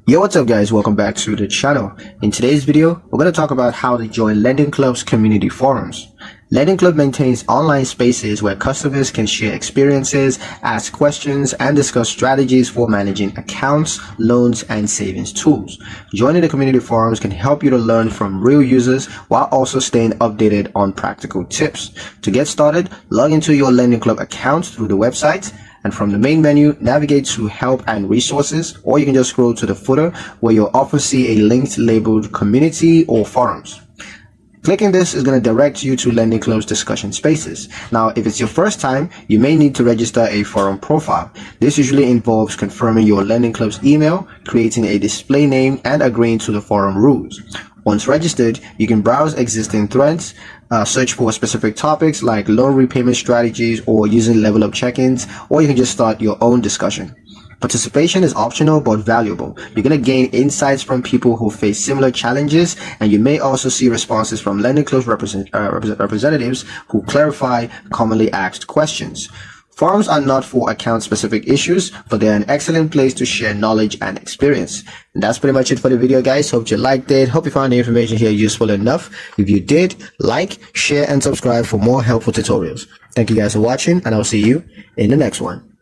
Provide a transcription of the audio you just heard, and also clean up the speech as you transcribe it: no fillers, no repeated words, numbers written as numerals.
Yo, what's up guys, welcome back to the channel. In today's video, we're going to talk about how to join Lendingclub's community forums. Lendingclub maintains online spaces where customers can share experiences, ask questions, and discuss strategies for managing accounts, loans, and savings tools. Joining the community forums can help you to learn from real users while also staying updated on practical tips. To get started, log into your Lendingclub account through the website, and from the main menu, navigate to Help and Resources, or you can just scroll to the footer where you'll often see a link labeled Community or Forums. Clicking this is going to direct you to Lendingclub's discussion spaces. Now, if it's your first time, you may need to register a forum profile. This usually involves confirming your Lendingclub's email, creating a display name, and agreeing to the forum rules. Once registered, you can browse existing threads, search for specific topics like loan repayment strategies or using level up check-ins, or you can just start your own discussion. Participation is optional but valuable. You're going to gain insights from people who face similar challenges, and you may also see responses from Lendingclub's representatives who clarify commonly asked questions. Forums are not for account-specific issues, but they're an excellent place to share knowledge and experience. And that's pretty much it for the video, guys. Hope you liked it. Hope you found the information here useful enough. If you did, like, share, and subscribe for more helpful tutorials. Thank you guys for watching, and I'll see you in the next one.